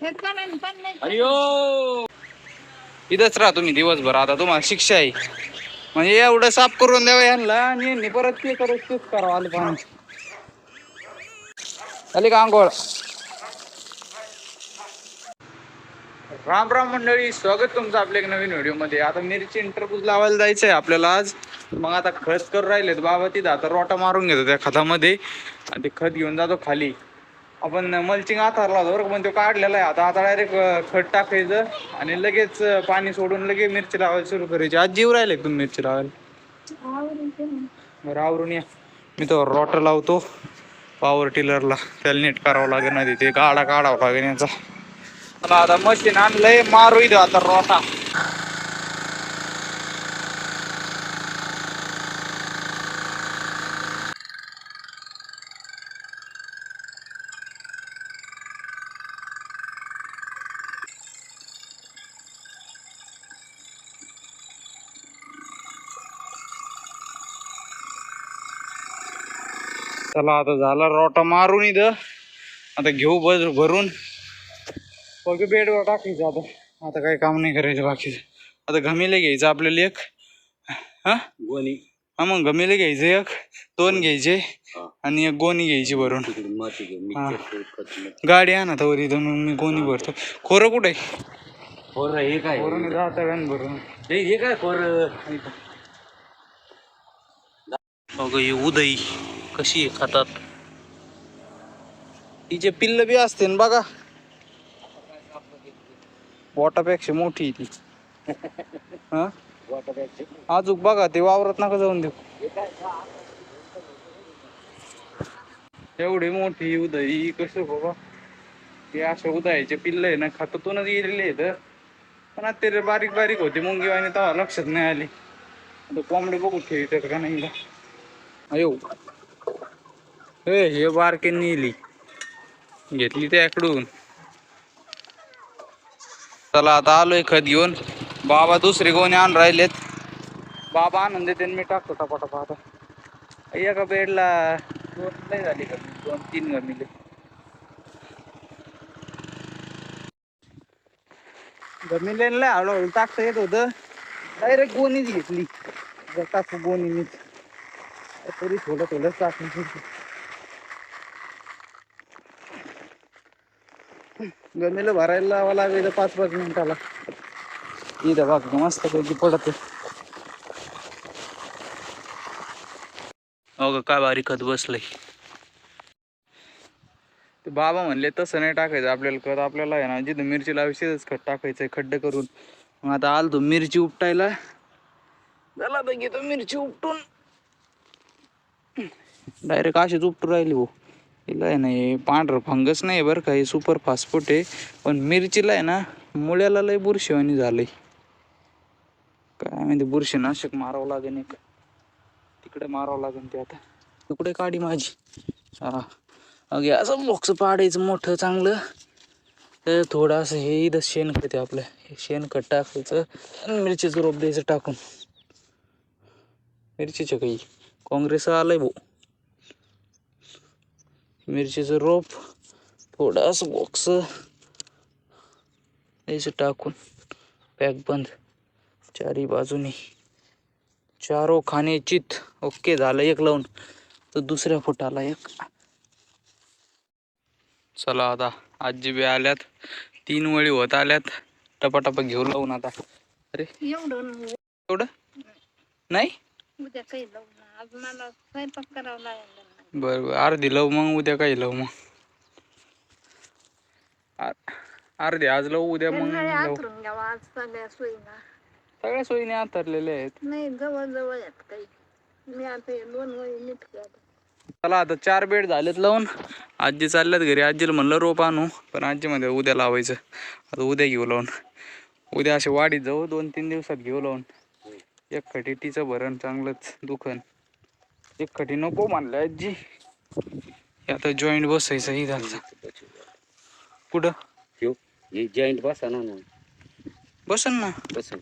अयो इथंच राहा तुम्ही दिवसभर. आता तुम्हाला शिक्षा आहे. म्हणजे एवढं साफ करून द्यावं यांना आणि यांनी परत ते करत तेच करावं आलं पाणी. आले का आंघोळ? राम राम मंडळी, स्वागत तुमचं आपल्या एक नवीन व्हिडिओ मध्ये. आता मिरची इंटरव्ह्यू लावायला जायचंय आपल्याला आज. मग आता खत करून राहिलेत बाबा तिथं. आता रोटा मारून घेतो त्या खतामध्ये आणि ते खत घेऊन जातो खाली. आपण मल्चिंग आथरला होता बरं, पण तो काढलेला आहे. आता डायरेक्ट खत टाकायचं आणि लगेच पाणी सोडून लगेच मिरची लावायला सुरू करायची. आज जीव राहिले तुम्ही मिरची लावायला? बरं आवरून या. मी तो रोटा लावतो पॉवर टिलरला. त्याला नीट करावं लागेल ना, तिथे गाडा काढावं लागेल याचा. आता मशीन आणलंय, मारू इथं आता रोटा. चला आता झाला रोटा मारून इथं. आता घेऊ भरून बघ बेडवर टाकायचं. आता काही काम नाही करायचं बाकीचं. आता घमेले घ्यायचं आपल्याला एक. हा गोणी. हा मग घमेले घ्यायचं एक, दोन घ्यायचे आणि एक गोणी घ्यायची भरून. गाडी आणा तर इथं, मग मी गोणी भरतो. खोरं कुठे? खोरं हे काय? खोरं जात भरून हे काय खोरं? बघ ही उदई कशी आहे खातात. तिचे पिल्ल बी असते ना बघा, बोटापेक्षा मोठी ती. हा अजून बघा ते वावरात नका जाऊन देऊ. एवढी मोठी उदई कसं बाबा. ते अशा उदयाचे पिल्ल आहे ना, खातातूनच गेलेले आहेत. पण आता ते बारीक बारीक होते मुंगी आणि तेव्हा लक्षात नाही आली. आता कोंबडी बघू ठेवतात का नाही. अयो हे बारके नेली घेतली त्याकडून. चला आता आलोय खत घेऊन. बाबा दुसरे गोणे आणून राहिलेत. बाबा आणून देते मी टाकतो टपाटपा. आता एका बेडला दोन नाही झाली का, 2-3 गमिले. गमिलेला हळूहळू टाकता येत होतं. डायरेक्ट गोणीच घेतली. टाकू गोणीच तरी थोडं थोडं टाकून. गमेला भरायला लावा लागेल 5-5 मिनिटाला. इथं बघ मस्त पैकी पडत. हो काय भारी खत बसलंय. ते बाबा म्हणले तसं नाही टाकायचं आपल्याला खत. आपल्याला आहे ना जिथं मिरची लावायचीच खत टाकायचंय खड्डे करून. मग आता आलो तो मिरची उपटायला. झाला तर घेतो मिरची उपटून. डायरेक्ट अशीच उपटून राहिली भाऊ. हिला आहे ना हे पांढरं फंगस नाही बरं का, हे सुपर फास्टफूड आहे. पण मिरचीला आहे ना मुळ्याला लय बुरशीवाणी झालंय. काय म्हणजे बुरशीनाशक मारावं लागेल एक. तिकडे मारावं लागेल ते. आता तिकडे काढी माझी. हा अगे असं बॉक्स पाडायचं मोठं चांगलं. तर थोडं असं हे इथं शेणखत आहे आपलं, हे शेणखत टाकायचं. मिरचीचं रोप द्यायचं टाकून. मिरचीचं काही काँग्रेस आलंय भाऊ. मिरचीचं रोप थोडं असं बॉक्स द्यायचं टाकून. पॅक बंद चारी बाजूनी. चारो खाणे चित. ओके झालं एक लावून. तर दुसऱ्या फुटाला एक. चला आता आजी बी आल्यात. 3 वळी होत आल्यात. टपाटपा घेऊ लावून आता. अरे एवढं नाही. उद्या काही लावू ना, आज मला स्वयंपाक करावं लागेल. बरं अर्धी लावू मग उद्या काही लावू मग. अर्धी आज लावू उद्या मग लावू. सगळ्या सोयीने आतरलेल्या आहेत. नाही जवळ जवळ आहेत काही. मी आता 2 वळी नीट केलं. चला आता 4 बेड झालेत लावून. आजी चालल्यात घरी. आजीला म्हणलं रोप आणू, पण आजी मध्ये उद्या लावायचं. आता उद्या घेऊ लावून. उद्या असे वाडीत जाऊ 2-3 दिवसात घेऊ लावून. एक खटी तिचं भरण चांगलंच दुखन. एक खटी नको म्हणलं आजी. आता जॉईंट बसायचं ही झालं. कुठं हे जॉईंट बसा ना. बसन ना बसन.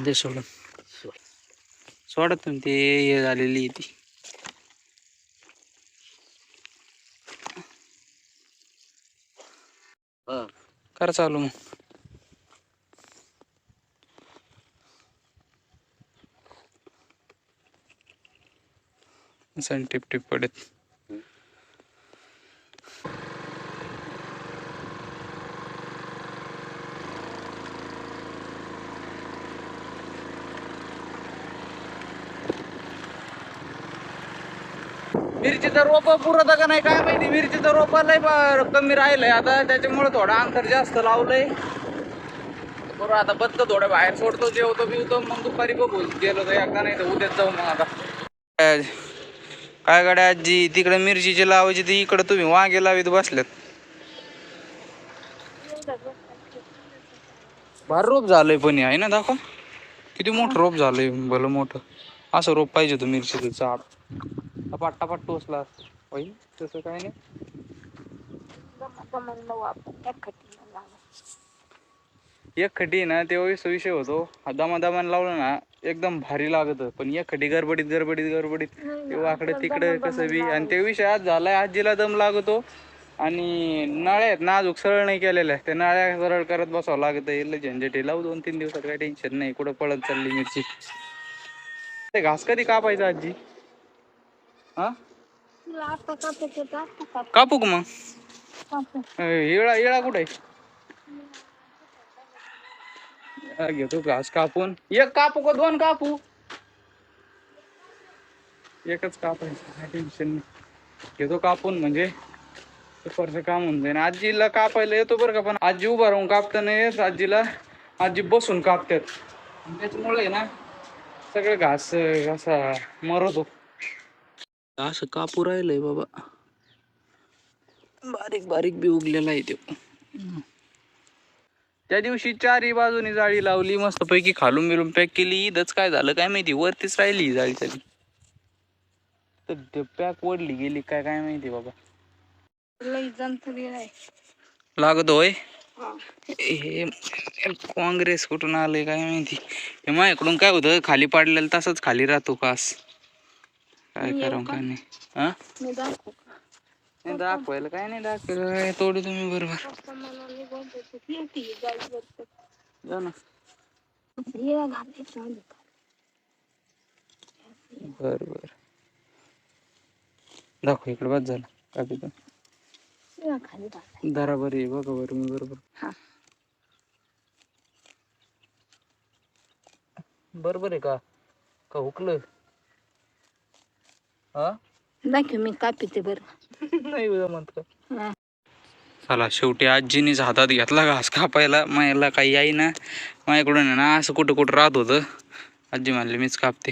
दे सोडून सोडत तुम्ही ते हे झालेली ती कर चालू मग सण टिप टिप पडत मिरचीचा रोप पुरत का नाही काय माहिती मिरचीचा रोप लय कमी राहिलंय आता त्याच्यामुळे थोडं अंतर जास्त लावलंय बरोबर आता बदक थोडं बाहेर सोडतो जेवतो बिवतो मग दुपारी बघू गेलो तर एकदा नाही तर उद्याच जाऊ मग आता काय गाड्या आजी तिकडे मिरचीची लावायची ती इकडे तुम्ही वांगे लावित बसल्यात भारी रोप झालंय पण आहे ना दाखव किती मोठं रोप झालंय भलं मोठं असं रोप पाहिजे होतं मिरचीचं झाड पट्टा टोचला पाहिजे तसं काय नाही एक खटी ना तेव्हा विषय होतो दमादमान लावलं ना एकदम भारी लागत पण एक खटी गडबडीत तेव्हा आकडे तिकडे कसं बी आणि ते विषय आज झालाय आजीला दम लागतो आणि नळ्या आहेत नाजूक सरळ नाही केलेल्या त्या नळ्या सरळ करत बसावं लागत झंझटी लावू 2-3 दिवसात काही टेन्शन नाही कुठं पळत चालली मिरची ते घास कधी कापायचं आजी हा कापू का मग येळा कुठे घेतो घास कापून एक कापू का 2 कापू एकच कापायचं टेन्शन नाही घेतो कापून म्हणजे दुपारचं काम होऊन जाईल आजीला कापायला येतो बरं का पण आजी उभा राहून कापता नाही येत आजीला आजी बसून कापतात त्याच्यामुळे ना सगळं घास असा मरतो असं कापू राहिलंय बाबा बारीक बारीक बी उगलेला आहे तो त्या दिवशी 4ही बाजूनी जाळी लावली मस्त पैकी खालून बिलून पॅक केली ईदच काय झालं काय माहिती वरतीच राहिली जाळी तरी तर पॅक ओढली गेली काय काय माहिती बाबा लागत होय हे काँग्रेस कुठून आलंय काय माहिती हे माझ्याकडून काय होतं खाली पाडलेलं तसंच खाली राहतो कास काय करा काय नाही हा नाही दाखवायला काय नाही दाखवायला तोडी तुम्ही बरोबर जा ना बर बर दाखव इकडे बस झालं कापी बराबर आहे बघा बरं मी बरोबर बरोबर आहे का का हुकलं हा दाखव मी कापीते बरं नाही म्हणत का चला शेवटी आजीनीच हातात घेतला घास कापायला मला काही याई ना माझ्याकडून आहे ना असं कुठं कुठं राहत होतं आजी म्हणले मीच कापते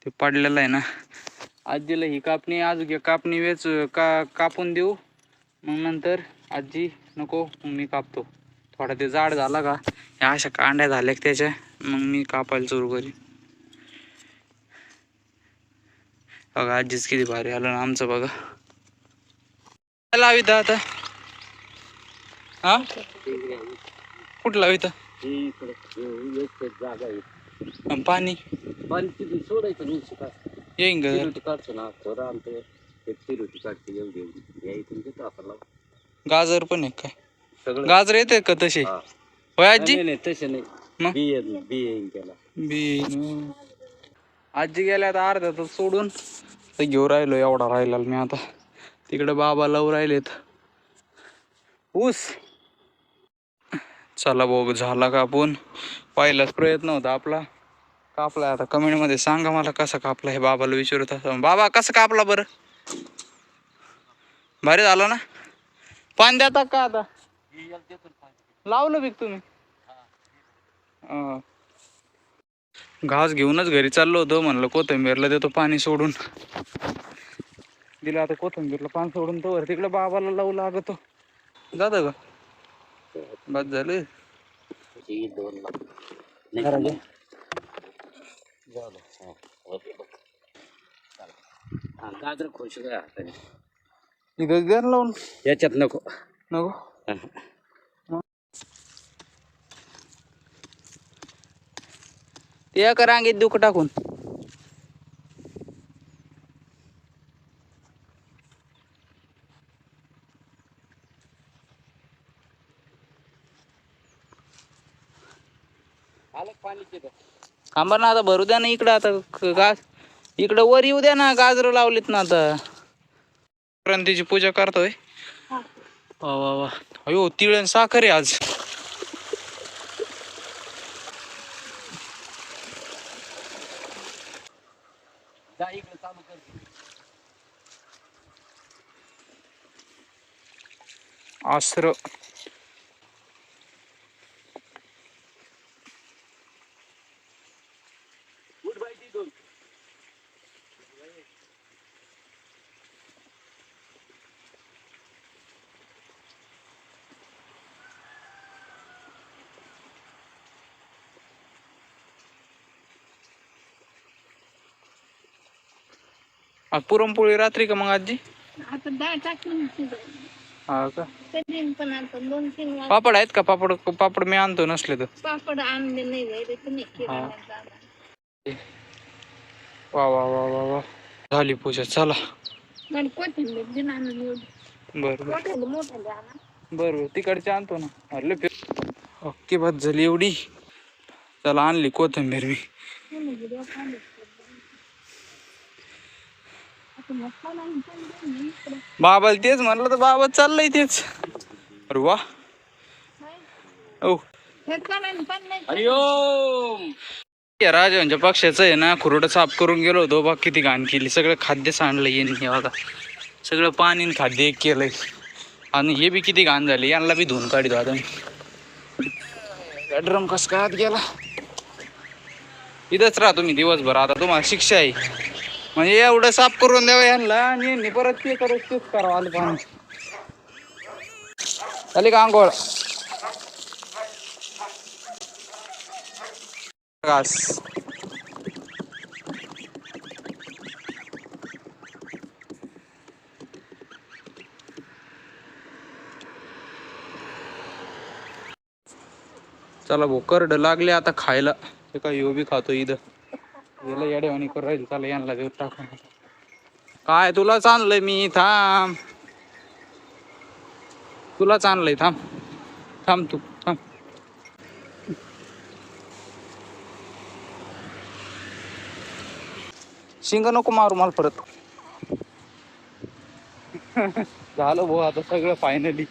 ते पडलेलं आहे ना आजीला ही कापणी अजून कापणी वेच कापून देऊ मग नंतर आजी नको मी कापतो थोडा ते जाड झाला का ह्या अशा कांड्या झाल्या त्याच्या मग मी कापायला सुरू करीन बघा आजीच किती भारी आलं ना आमचं बघा काय लावित आता हा कुठं लावित पाणी सोडायचं येईन ग गाजर पण आहे काय गाजर येते का तसे होय आजी तसे नाही मग बी आजी गेल्या आता अर्धा तास सोडून तर घेऊ राहिलो एवढा राहिला मी आता तिकडे बाबा लावून राहिलेत ऊस चला बघ झाला कापून पहिलाच प्रयत्न होता आपला कापला आता कमेंट मध्ये सांगा मला कसा कापला हे बाबाला विचारत असं बाबा कसं कापला बरं भारी झालं ना पाणी देता का आता लावलं बिक तुम्ही घास घेऊनच घरी चाललो होतो म्हणलं कोथिंबीरला देतो पाणी सोडून दिलं आता कोथिंबीरला पाणी सोडून तो वर तिकडे बाबाला लावू लागतो जात का बस झालं गाजर खुश इथं लावून याच्यात नको नको ते एका रांगेत दुःख टाकून. थांबा ना आता भरू द्या ना इकडं आता इकडं वर येऊ द्या ना. गाजर लावलेत ना आता. संक्रांतीची पूजा करतोय. वा वा वा. अयो तिळ आणि साखर आहे आज. आसर पुरणपोळी रात्री का मग आजी? आता डाळ टाकून हा का? पण आता 2-3 पापड आहेत का? पापड मी आणतो नसले तर. पापड आणले नाही जायचे तुम्ही किराणा. वा वा वा वा वा. झाली पूजा. चला मला कोथिंबीर दिन आणून एवढी. बरं बरं तिकडचे आणतो ना. अरे ओके बस झाली एवढी. चला आणली कोथिंबीर मी. बाबाला तेच म्हणलं तर बाबा चाललंय तेच. अरे वा. ओ राजांच्या पक्षाचं आहे ना. खुरडं साफ करून गेलो होतो. बघ किती घाण केली. सगळं खाद्य सांडलं यांनी. बघा सगळं पाणी खाद्य एक केलंय. आणि हे बी किती घाण झाले. यांना बी धुवून काढतो आता मी. ड्रम कस काय आत गेला. इथंच राहा तुम्ही दिवसभर. आता तुम्हाला शिक्षा आहे. म्हणजे एवढं साफ करून द्यावं यांना. आणि यांनी परत ते करत तेच करावं. आलं पाणी झाली का आंघोळ? घास चला भाऊ करड लागले आता खायला. ते काय यो बी खातो इथं. याला येड्यावानी करून राहील. चला यांना देऊ टाकून. काय तुलाच आणलंय मी. थांब तुलाच आणलंय. थांब थांब तू थांब. शिंग नको मारू मला परत. झालं भाऊ आता सगळं फायनली.